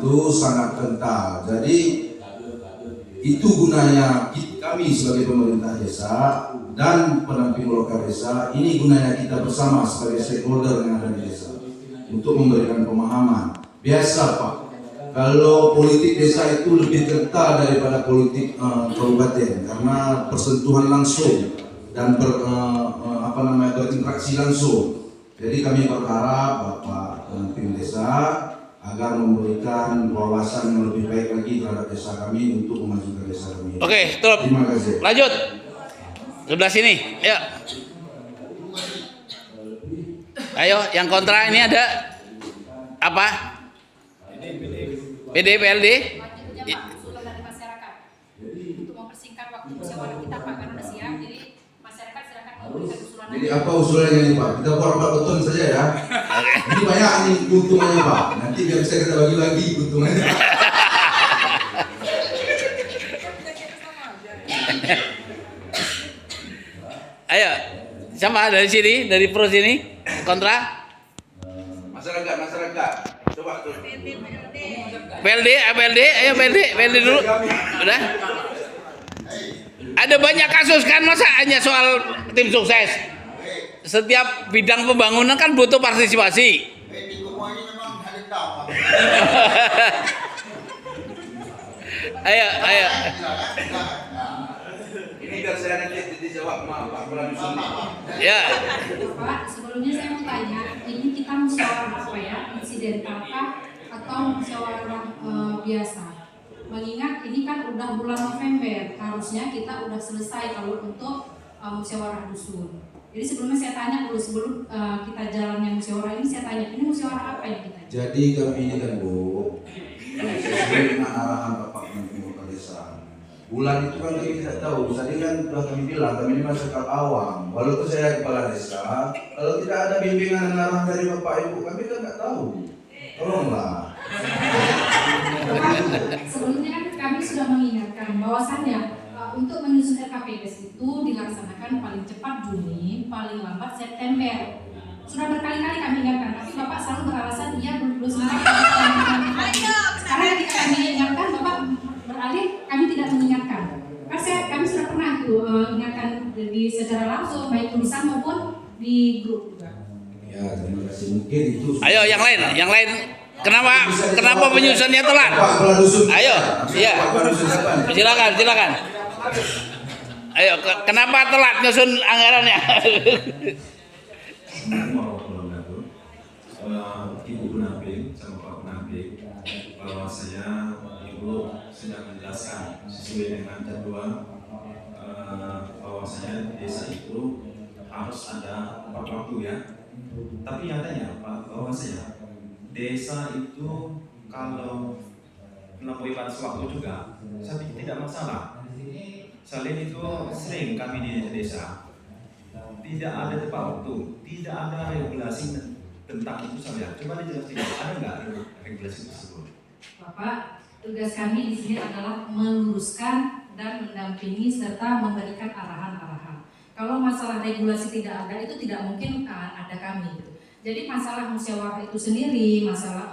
itu sangat kental. Jadi itu gunanya kami sebagai pemerintah desa dan pendamping lokal desa. Ini gunanya kita bersama sebagai stakeholder yang ada di desa untuk memberikan pemahaman. Biasa Pak, kalau politik desa itu lebih kental daripada politik kabupaten karena persentuhan langsung dan berinteraksi langsung. Jadi kami berharap Bapak pendamping desa agar memberikan wawasan yang lebih baik lagi terhadap desa kami untuk memajukan desa kami. Oke, stop. Terima kasih. Lanjut. Sebelah sini. Ayo. Ayo, yang kontra ini ada apa? PD, PLD. Usulan dari masyarakat untuk mempersingkat waktu musyawarah kita Pak, karena udah siap. Jadi masyarakat silakan memberikan usulan. Jadi apa usulannya ini Pak? Kita buat beton saja ya. Ini banyak nih keuntungannya Pak. Nanti biar bisa kita bagi-bagi keuntungannya. Ayo. Siapa dari sini? Dari pro sini? Kontra? Masyarakat. Coba tuh. PLD, ayo PLD dulu. Udah? Ada banyak kasus kan, masa hanya soal tim sukses? Setiap bidang pembangunan kan butuh partisipasi. Ayo. Ini biar saya nanti dijawab Pak Pradusun. Ya. Pak, sebelumnya saya mau tanya, ini kita musyawarah apa ya? Insiden apa atau musyawarah biasa? Mengingat ini kan udah bulan November, harusnya kita udah selesai kalau untuk musyawarah dusun. Jadi sebelumnya saya tanya dulu, sebelum kita jalannya musyawarah ini, saya tanya, ini musyawarah apa yang kita? Jadi kami ini kan Bu, sesuai dengan arahan Bapak Menteri Lokal Desa. Bulan itu kan kami tidak tahu. Tadi kan sudah kami bilang, kami ini masyarakat awam. Walaupun saya kepala desa, kalau tidak ada bimbingan dan arahan dari Bapak Ibu, kami kan nggak tahu. Tolonglah. Sebelumnya kan kami sudah mengingatkan bahwasannya untuk menyusun RKPDes itu dilaksanakan paling cepat Juni, paling lambat September. Sudah berkali-kali kami ingatkan, tapi Bapak selalu beralasan iya belum sempat. Karena ketika kami ingatkan, Bapak beralih kami tidak mengingatkan. Kami sudah pernah ingatkan secara langsung baik tulisan maupun di grup juga. Ya, terima kasih. Mungkin itu. Ayo yang lain. Kenapa penyusunnya telat? Pak Pradusun. Ayo, iya. Pak Pradusun siapa nih? Silakan. Ayo, kenapa telat nyusun anggarannya? Ibu penamping sama Pak penamping bahwa Ibu sudah menjelaskan sesuai dengan jadwal bahwasanya di desa itu harus ada tepat waktu ya. Tapi nyatanya Pak, bahwasanya desa itu kalau melampaui batas waktu juga, saya pikir tidak masalah. Selain itu sering kami di desa tidak ada tepat waktu, tidak ada regulasi tentang itu saja. Coba dijelaskan, ada nggak regulasi tersebut? Bapak, tugas kami di sini adalah meluruskan dan mendampingi serta memberikan arahan-arahan. Kalau masalah regulasi tidak ada, itu tidak mungkin ada kami. Jadi masalah musyawarah itu sendiri, masalah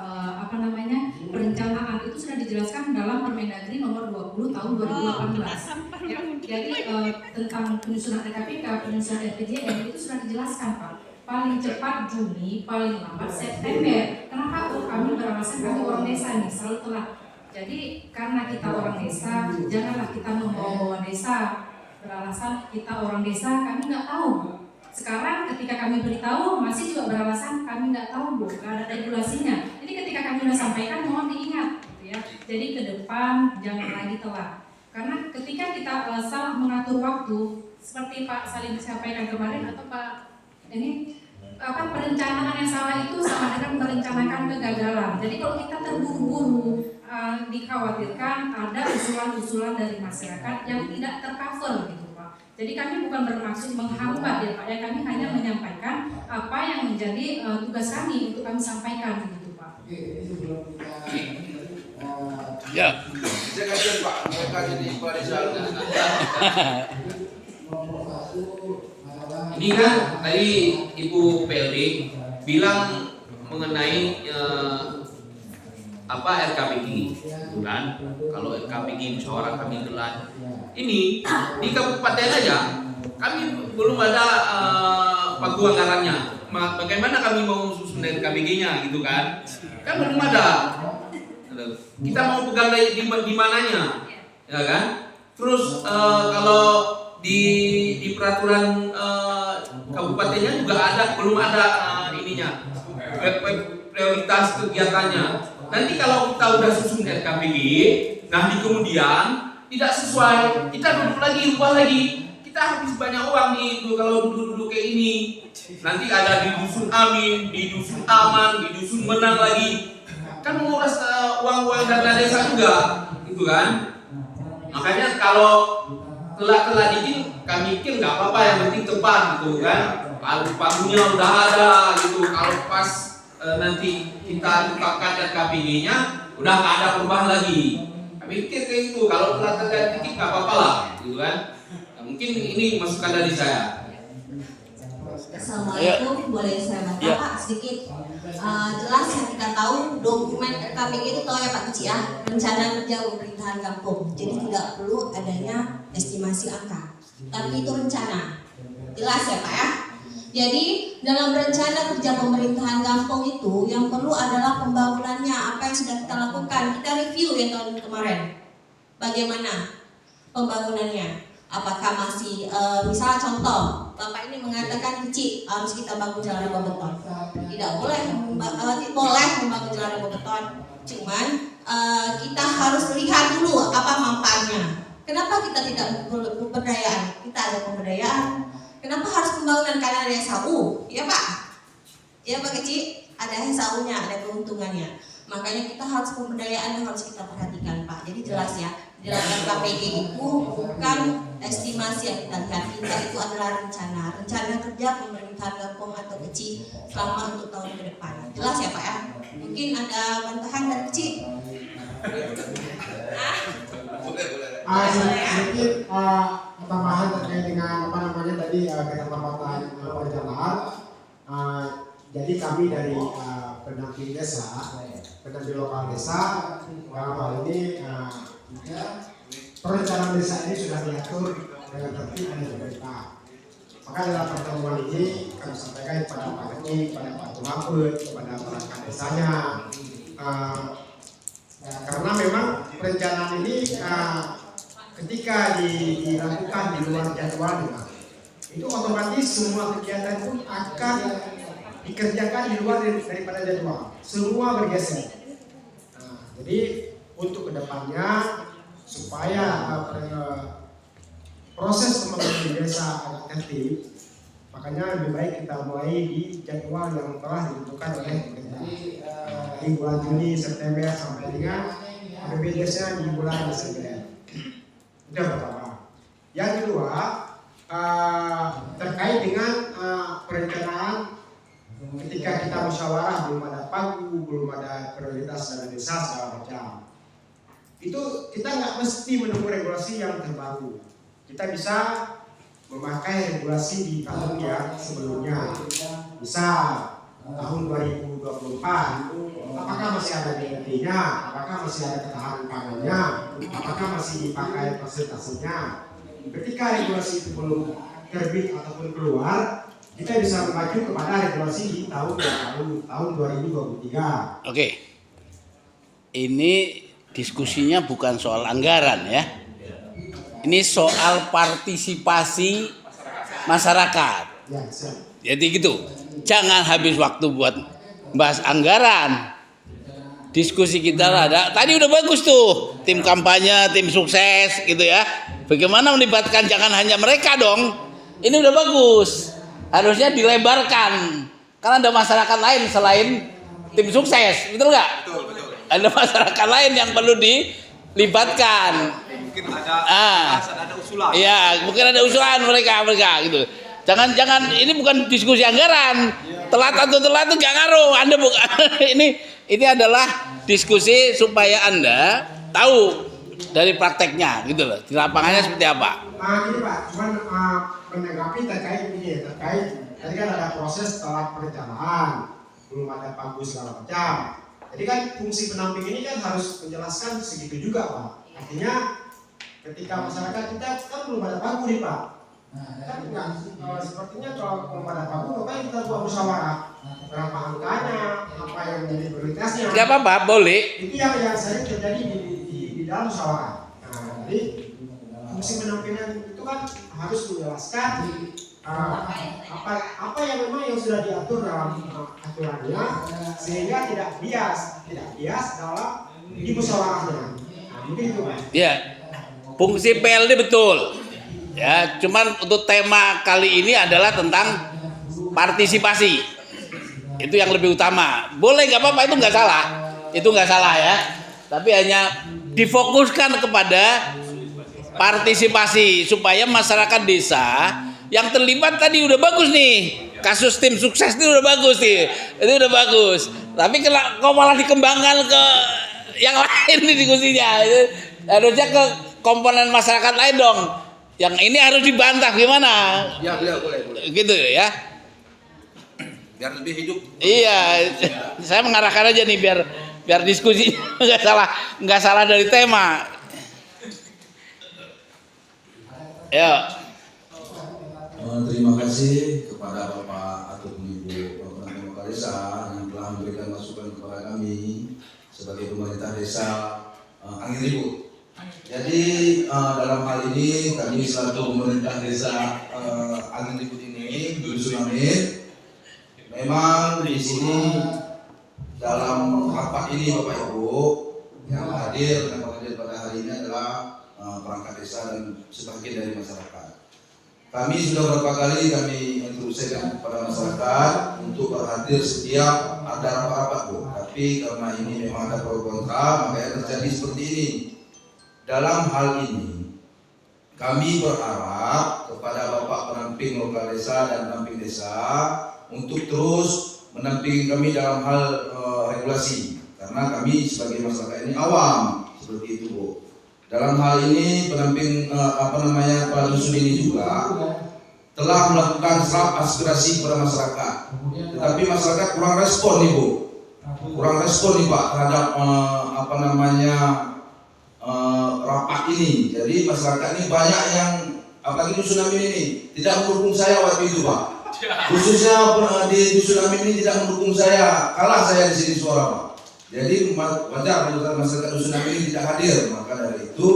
perencanaan itu sudah dijelaskan dalam Permendagri nomor 20 tahun 2018. Ya, jadi tentang penyusunan RKPK, penyusunan RPJM itu sudah dijelaskan Pak. Paling cepat Juni, paling lambat September. Kenapa? Kami beralasan kami orang desa nih, selalu telat. Jadi karena kita orang desa, janganlah kita membawa desa. Beralasan kita orang desa, kami nggak tahu. Sekarang ketika kami beritahu masih juga beralasan kami nggak tahu Bu, nggak ada regulasinya. Jadi ketika kami sudah sampaikan mohon diingat, gitu ya. Jadi ke depan jangan lagi telat. Karena ketika kita salah mengatur waktu, seperti Pak Salim sampaikan kemarin atau Pak ini perencanaan yang salah itu sama dengan merencanakan kegagalan. Jadi kalau kita terburu-buru, dikhawatirkan ada usulan-usulan dari masyarakat yang tidak tercover gitu. Jadi kami bukan bermaksud menghambat ya Pak, ya kami hanya menyampaikan apa yang menjadi tugas kami untuk kami sampaikan begitu Pak. Ya. Saya kasihan Pak, mereka jadi pada Ini kan tadi Ibu PLD bilang mengenai RKPG, gitu kan? Kalau RKPG musyawarah kami gelar. Ini di kabupaten aja kami belum ada pagu anggarannya. Bagaimana kami mau susun RKPG-nya, gitu kan? Kan belum ada. Kita mau pegang di mananya, ya kan? Terus kalau di peraturan kabupatennya juga belum ada ininya prioritas kegiatannya. Nanti kalau kita udah susun RKPG, nanti kemudian tidak sesuai, kita duduk lagi, ubah lagi. Kita habis banyak uang nih kalau duduk-duduk kayak ini. Nanti ada di dusun Amin, di dusun Aman, di dusun Menang lagi. Kan menguras uang-uang dana desa juga, gitu kan? Makanya kalau telat dikit, kami pikir nggak apa-apa, yang penting tepat, gitu kan? Pagunya udah ada, gitu. Kalau pas nanti kita tetapkan RKPG-nya, udah nggak ada perubahan lagi. Kami pikir kayak gitu. Kalau telat dikit nggak apa-apa lah, gitu kan? Nah, mungkin ini masukan dari saya. Assalamualaikum, boleh saya baca Pak sedikit? Jelas yang kita tahu dokumen RKPG itu tahu ya Pak Kecil ya, rencana kerja pemerintahan kampung. Jadi tidak perlu adanya estimasi angka, tapi itu rencana. Jelas ya Pak ya. Jadi dalam rencana kerja pemerintahan kampung itu yang perlu adalah pembangunannya, apa yang sudah kita lakukan. Kita review ya tahun kemarin. Bagaimana pembangunannya? Apakah masih misalnya contoh Bapak ini mengatakan kecil harus kita bangun jalan beton, tidak boleh membangun jalan beton, cuman kita harus lihat dulu apa manfaatnya. Kenapa kita tidak pemberdayaan? Kita ada pemberdayaan. Kenapa harus pembangunan? Karena ada SAU, ya Pak, ya Pak Kecil, ada SAU-nya, ada keuntungannya. Makanya kita harus pemberdayaan yang harus kita perhatikan Pak. Jadi jelas ya, di dalam RKPG itu bukan estimasi yang kita lihat, kita itu adalah rencana kerja pemerintahan kampung atau kecil selama untuk tahun ke depan. Jelas ya Pak ya. Mungkin ada bantahan dari kecil. Sedikit tambahan terkait dengan tadi keterlambatan perencanaan. Jadi kami dari pendamping desa, pendamping lokal desa, dalam hal ini perencanaan desa ini sudah diatur dengan tertib oleh pemerintah. Maka dalam pertemuan ini kami sampaikan kepada Pak Kecil, kepada Pak Tumaput, kepada perangkat desanya, karena memang perencanaan ini ketika dilakukan di luar jadwalnya, itu otomatis semua kegiatan pun akan dikerjakan di luar daripada jadwal, semua bergeser. Jadi untuk kedepannya supaya proses pembangunan desa agak tertib, makanya lebih baik kita mulai di jadwal yang telah ditentukan oleh pemerintah. Di bulan Juni, September sampai dengan BPJS-nya di bulan Desember. Itu yang pertama. Yang kedua, terkait dengan perencanaan ketika kita musyawarah, belum ada pagu, belum ada prioritas dana desa segala macam. Itu kita nggak mesti menunggu regulasi yang terbaru. Kita bisa memakai regulasi di tahun yang sebelumnya. Misal tahun 2024, apakah masih ada BLT-nya, apakah masih ada ketahanan pangannya, apakah masih dipakai persentasenya. Ketika regulasi itu belum terbit ataupun keluar, kita bisa mengacu kepada regulasi di tahun yang lalu, tahun 2023. Oke. Ini diskusinya bukan soal anggaran ya. Ini soal partisipasi masyarakat. Ya, siap. Jadi gitu. Jangan habis waktu buat bahas anggaran. Diskusi kita ada. Tadi udah bagus tuh. Tim kampanye, tim sukses gitu ya. Bagaimana melibatkan, jangan hanya mereka dong. Ini udah bagus. Harusnya dilebarkan. Karena ada masyarakat lain selain tim sukses. Betul nggak? Betul. Ada masyarakat lain yang perlu dilibatkan. Mungkin ada usulan. Iya, mungkin ada usulan mereka gitu. Jangan ini bukan diskusi anggaran. Telat atau telat itu nggak ngaruh. Anda bukan ini adalah diskusi supaya Anda tahu dari prakteknya gitu loh. Di lapangannya seperti apa. Gini Pak, cuman menanggapi terkait ini, terkait tadi kan ada proses setelah perencanaan, belum ada pagu segala macam. Jadi kan fungsi pendamping ini kan harus menjelaskan segitu juga Pak. Artinya ketika masyarakat kita kan belum ada pagu nih Pak. Kan enggak, sepertinya kalau belum ada pagu makanya kita buat musyawarah. Berapa angkanya, apa yang menjadi prioritasnya. Gak apa-apa, boleh. Itu yang sering terjadi di dalam musyawarah. Nah, jadi fungsi pendampingan itu kan harus menjelaskan apa yang memang yang sudah diatur dalam aturannya sehingga tidak bias dalam di musyawarahnya. Nah, mungkin itu Pak. Ya, fungsi PLD betul. Ya, cuman untuk tema kali ini adalah tentang partisipasi. Itu yang lebih utama. Boleh nggak apa-apa, itu nggak salah. Itu nggak salah ya. Tapi hanya difokuskan kepada partisipasi supaya masyarakat desa yang terlibat tadi udah bagus nih. Kasus tim sukses itu udah bagus nih. Itu udah bagus. Tapi kok malah dikembangkan ke yang lain nih diskusinya. Harusnya ke komponen masyarakat lain dong. Yang ini harus dibantah gimana? Ya, boleh. Gitu ya. Biar lebih hidup. Iya, saya mengarahkan aja nih biar diskusi nggak salah dari tema. Ya. Terima kasih kepada Bapak ataupun Ibu Pemerintah Desa yang telah memberikan masukan kepada kami sebagai pemerintah desa Angin Ribut. Jadi dalam hal ini kami selaku pemerintah desa Angin Ribut ini Dusun Amin, memang di sini dalam rapat ini Bapak Ibu yang hadir pada hari ini adalah perangkat desa dan sebagian dari masyarakat. Kami sudah beberapa kali instruksikan kepada masyarakat untuk berhadir setiap ada rapat-rapat Bu. Tapi karena ini memang ada pro kontra, makanya terjadi seperti ini. Dalam hal ini kami berharap kepada Bapak pendamping lokal desa dan pendamping desa untuk terus mendampingi kami dalam hal regulasi, karena kami sebagai masyarakat ini awam seperti itu Bu. Dalam hal ini pendamping Kepala Dusun ini juga telah melakukan serap aspirasi kepada masyarakat, tetapi masyarakat kurang respon nih Bu, kurang respon nih Pak terhadap rapat ini. Jadi masyarakat ini banyak yang apalagi Dusun Amin ini tidak mendukung saya waktu itu Pak. Khususnya di Dusun Amin ini tidak mendukung saya, kalah saya di sini suara Pak. Jadi wajar masyarakat Dusun Amin ini tidak hadir. Maka dari itu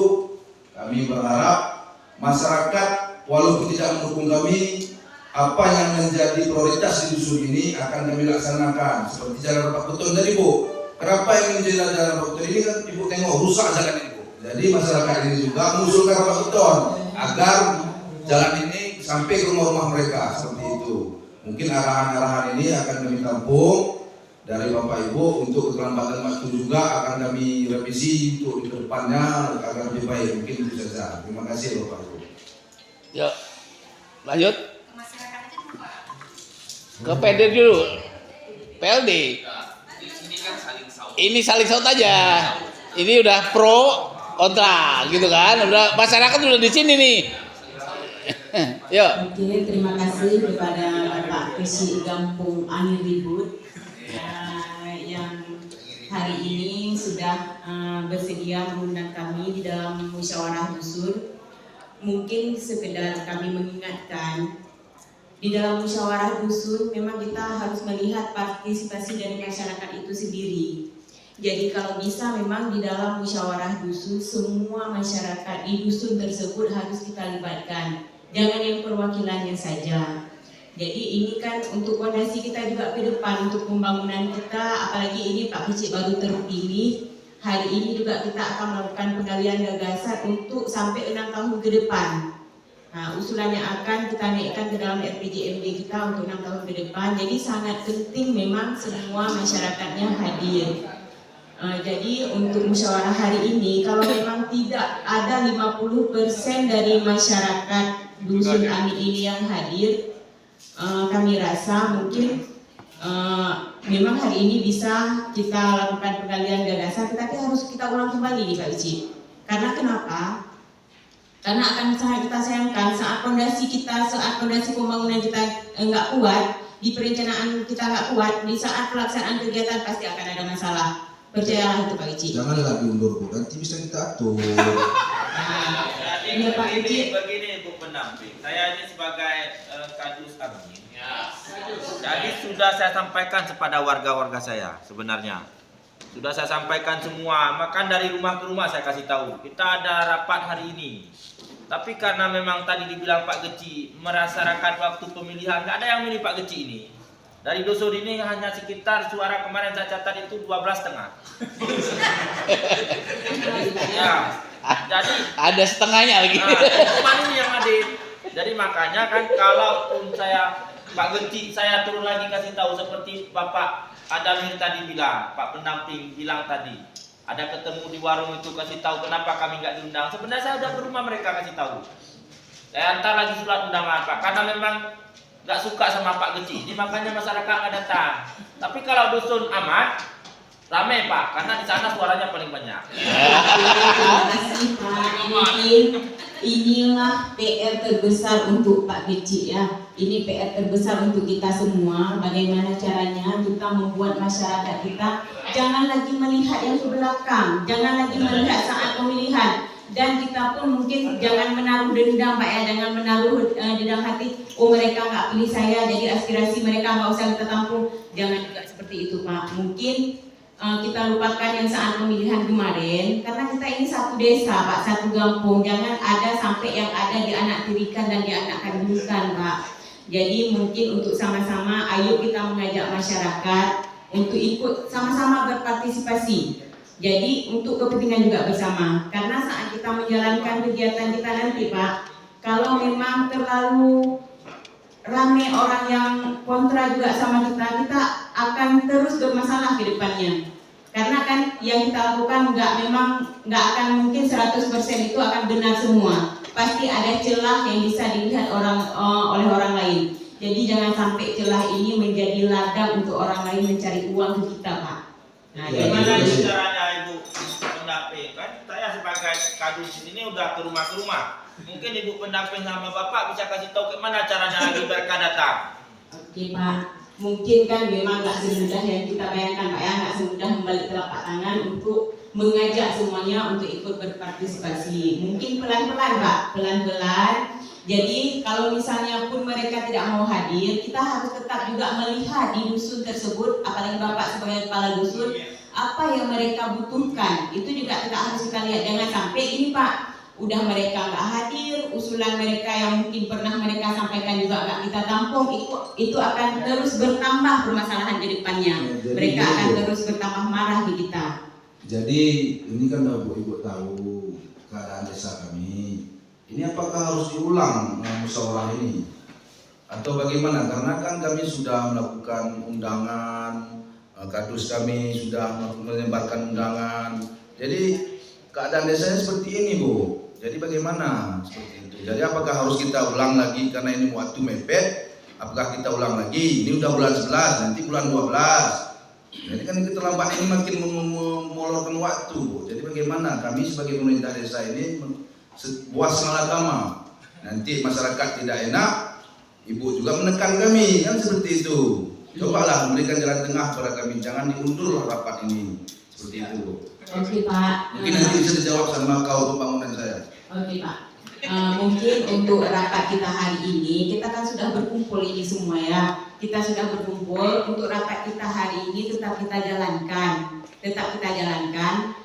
kami berharap masyarakat walaupun tidak mendukung kami, apa yang menjadi prioritas di dusun ini akan kami laksanakan. Seperti jalan Pak Beton tadi Bu. Kenapa ingin menjadi jalan Pak Beton ini kan Ibu tengok rusak jalan ini Bu. Jadi masyarakat ini juga mengusulkan Pak Beton agar jalan ini sampai ke rumah-rumah mereka seperti itu. Mungkin arahan-arahan ini akan kami tampung dari Bapak Ibu. Untuk keterlambatan waktu juga akan kami revisi untuk di kedepannya agar lebih baik. Mungkin itu saja. Terima kasih Bapak Ibu. Yuk, lanjut. Ke PD dulu. PLD. Ini saling saut aja. Ini udah pro kontra gitu kan. Udah masyarakat udah di sini nih. Yuk. Oke, terima kasih kepada Bapak Kesi Gampung Angin Ribut yang hari ini sudah bersedia mengundang kami di dalam musyawarah dusun. Mungkin sekedar kami mengingatkan, di dalam musyawarah dusun memang kita harus melihat partisipasi dari masyarakat itu sendiri. Jadi kalau bisa memang di dalam musyawarah dusun semua masyarakat di dusun tersebut harus kita libatkan. Jangan yang perwakilannya saja. Jadi ini kan untuk fondasi kita juga ke depan untuk pembangunan kita, apalagi ini Pak Kecik baru terpilih. Hari ini juga kita akan melakukan penggalian gagasan untuk sampai 6 tahun ke depan. Nah, usulannya akan kita naikkan ke dalam RPJMD kita untuk 6 tahun ke depan. Jadi sangat penting memang semua masyarakatnya hadir. Jadi untuk musyawarah hari ini, kalau memang tidak ada 50% dari masyarakat Dusun Amin ini yang hadir, kami rasa mungkin memang hari ini bisa kita lakukan penggalian gagasan, tetapi harus kita ulang kembali nih Pak Uci. Karena kenapa? Karena akan sangat kita sayangkan saat fondasi pembangunan kita enggak kuat, di perencanaan kita nggak kuat, di saat pelaksanaan kegiatan pasti akan ada masalah. Percayalah itu Pak Kecil. Janganlah diundur Bu, nanti bisa kita atur. Iya, Pak Kecil. Begini Bu pendamping, saya ini sebagai kadus kami. Jadi sudah saya sampaikan kepada warga-warga saya sebenarnya. Sudah saya sampaikan semua, makan dari rumah ke rumah saya kasih tahu. Kita ada rapat hari ini. Tapi karena memang tadi dibilang Pak Geci, masyarakat waktu pemilihan nggak ada yang milih Pak Geci ini. Dari dusun ini hanya sekitar suara kemarin saya catat itu 12,5. Ya, jadi Ada setengahnya lagi. cuma ini yang hadir. Jadi makanya kan kalaupun saya Pak Geci saya turun lagi kasih tahu seperti Bapak Adamir tadi bilang, Pak pendamping bilang tadi, ada ketemu di warung itu kasih tahu kenapa kami nggak diundang. Sebenarnya saya udah ke rumah mereka kasih tahu. Saya antar lagi surat undangan Pak, karena memang nggak suka sama Pak Geci, jadi makanya masyarakat nggak datang. Tapi kalau dusun aman, rame Pak, karena di sana suaranya paling banyak. Terima kasih Pak. Mungkin inilah PR terbesar untuk Pak Geci ya. Ini PR terbesar untuk kita semua. Bagaimana caranya kita membuat masyarakat kita jangan lagi melihat yang ke belakang, jangan lagi melihat saat pemilihan. Dan kita pun mungkin jangan menaruh dendam Pak ya, jangan menaruh di dalam hati, oh mereka nggak pilih saya, jadi aspirasi mereka nggak usah kita tampung. Jangan juga seperti itu Pak. Mungkin kita lupakan yang saat pemilihan kemarin, karena kita ini satu desa Pak, satu kampung. Jangan ada sampai yang ada di anak tirikan dan di anak kandungkan Pak. Jadi mungkin untuk sama-sama, ayo kita mengajak masyarakat untuk ikut sama-sama berpartisipasi. Jadi untuk kepentingan juga bersama. Karena saat kita menjalankan kegiatan kita nanti Pak, kalau memang terlalu ramai orang yang kontra juga sama kita, kita akan terus bermasalah ke depannya. Karena kan yang kita lakukan nggak akan mungkin 100% itu akan benar semua. Pasti ada celah yang bisa dilihat oleh orang lain. Jadi jangan sampai celah ini menjadi ladang untuk orang lain mencari uang ke kita Pak. Nah, Gimana jadi caranya Ibu pendamping? Kan saya sebagai kadus ini udah ke rumah. Mungkin Ibu pendamping sama Bapak bisa kasih tahu gimana caranya lagi mereka datang. Oke Pak, mungkin kan memang nggak semudah yang kita bayangkan Pak ya, nggak semudah membalik telapak tangan untuk mengajak semuanya untuk ikut berpartisipasi. Mungkin pelan-pelan Pak, pelan-pelan. Jadi kalau misalnya pun mereka tidak mau hadir, kita harus tetap juga melihat di dusun tersebut, apalagi Bapak sebagai kepala dusun, apa yang mereka butuhkan. Itu juga kita harus kita lihat, jangan sampai ini Pak, udah mereka nggak hadir, usulan mereka yang mungkin pernah mereka sampaikan juga nggak kita tampung, itu akan terus bertambah permasalahan di depannya. Mereka akan terus bertambah marah di kita. Jadi ini kan Ibu tahu keadaan desa kami. Ini apakah harus diulang musyawarah ini? Atau bagaimana? Karena kan kami sudah melakukan undangan, kadus kami sudah menyebarkan undangan. Jadi keadaan desanya seperti ini Bu. Jadi bagaimana seperti itu? Jadi apakah harus kita ulang lagi karena ini waktu mepet? Apakah kita ulang lagi? Ini udah bulan 11, nanti bulan 12. Jadi kan keterlambatan ini makin memolorkan waktu Bu. Jadi bagaimana kami sebagai pemerintah desa ini sebuah samalagama. Nanti masyarakat tidak enak, Ibu juga menekan kami, kan seperti itu. Cobalah memberikan jalan tengah kepada kami, jangan diundur rapat ini. Seperti itu Bu. Oke Pak. Mungkin nanti bisa dijawab sama kau pembangunan saya. Oke Pak. Mungkin untuk rapat kita hari ini, kita kan sudah berkumpul ini semua ya. Kita sudah berkumpul, untuk rapat kita hari ini tetap kita jalankan.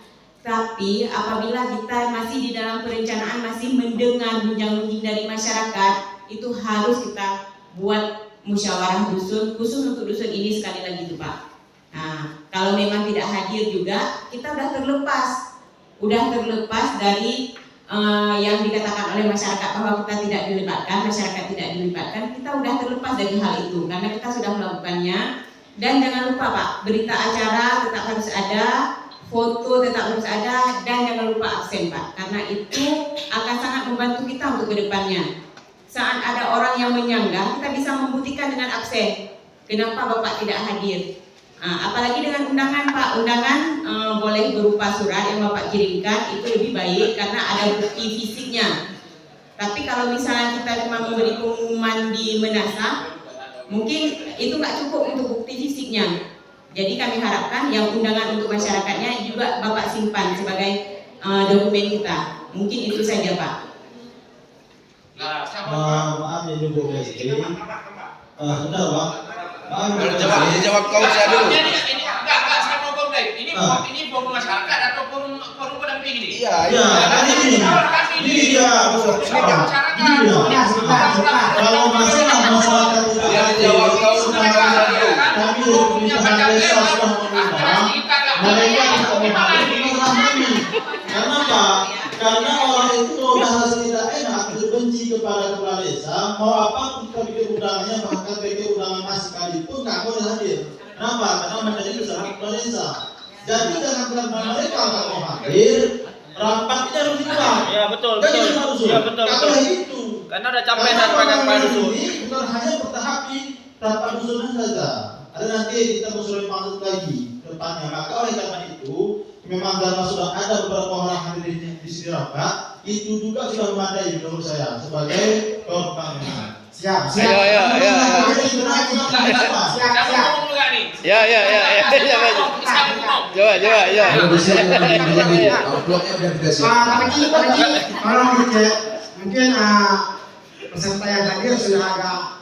Tapi apabila kita masih di dalam perencanaan, masih mendengar gunjang-gunjing dari masyarakat, itu harus kita buat musyawarah dusun, khusus untuk dusun ini sekali lagi tuh Pak. Nah, kalau memang tidak hadir juga, kita udah terlepas dari yang dikatakan oleh masyarakat bahwa kita tidak dilibatkan, masyarakat tidak dilibatkan, kita udah terlepas dari hal itu karena kita sudah melakukannya. Dan jangan lupa Pak, berita acara tetap harus ada, foto tetap harus ada, dan jangan lupa absen Pak, karena itu akan sangat membantu kita untuk kedepannya. Saat ada orang yang menyanggah, kita bisa membuktikan dengan absen. Kenapa Bapak tidak hadir? Apalagi dengan undangan Pak, undangan boleh berupa surat yang Bapak kirimkan, itu lebih baik karena ada bukti fisiknya. Tapi kalau misalnya kita cuma memberi pengumuman di Menasa, Mungkin itu nggak cukup untuk bukti fisiknya. Jadi kami harapkan yang undangan untuk masyarakatnya juga Bapak simpan sebagai dokumen kita. Mungkin itu saja Pak. Maaf ya Ibu Besti. Bentar Pak. Maaf. Jawab kau saya dulu. Ini enggak saya mau ngomong deh. Ini forum masyarakat atau forum pendamping ini? Iya. Ini dia. Kalau masalah itu jawab kau kami pemerintahan desa sudah mengundang mereka tidak memahami. Karena apa? Karena orang itu kalau udah hasil tidak enak, benci kepada kepala desa, mau apapun kita bikin undangannya, bahkan bikin undangan mas sekalipun nggak boleh hadir. Kenapa? Karena menjadi kesalahan kepala desa. Jadi jangan bilang mereka nggak mau hadir, rapat ini harus dibuat. Ya betul. Jadi harus. Ya betul. Kalau itu. Karena udah capek saya sebagai kepala dusun. Ini bukan hanya bertahap di rapat dusunnya saja. Ada nanti kita musuhin maksud lagi depannya. Maka oleh karena itu, memang karena sudah ada beberapa orang hadir di sini rapat, itu juga sudah memadai menurut saya sebagai korban. Siap. Saya mau ngomong juga nih. Ya. Coba. Bloknya udah kita siap. Kalau dicek, mungkin peserta yang hadir sudah agak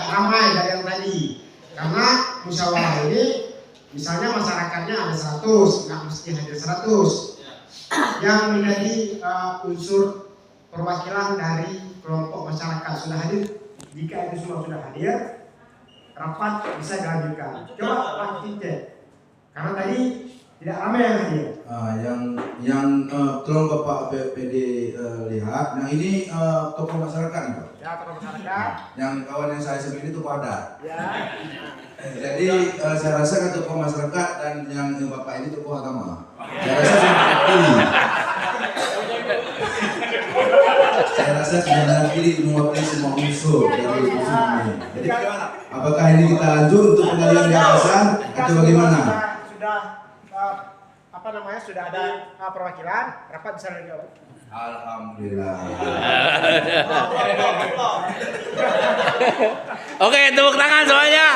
ramai dari yang tadi. Karena musyawarah ini, misalnya masyarakatnya ada 100, nggak mesti hadir 100. Yang menjadi unsur perwakilan dari kelompok masyarakat sudah hadir. Jika itu semua sudah hadir, rapat bisa dilanjutkan. Coba Pak cek, karena tadi tidak ramai yang hadir. Yang tolong Bapak PD lihat, yang ini tokoh masyarakat nih Pak. Ya, tokoh masyarakat. Yang kawan yang saya sebut ini tokoh adat. Ya. Jadi saya rasa kan tokoh masyarakat dan yang Bapak ini tokoh agama. Saya rasa sudah pilih. Saya rasa sudah pilih mewakili semua unsur dari unsur ini. Jadi apakah ini kita lanjut untuk pengadilan di atasan atau bagaimana? Sudah ada perwakilan, rapat bisa dijawab. Alhamdulillah. Oke, tepuk tangan semuanya.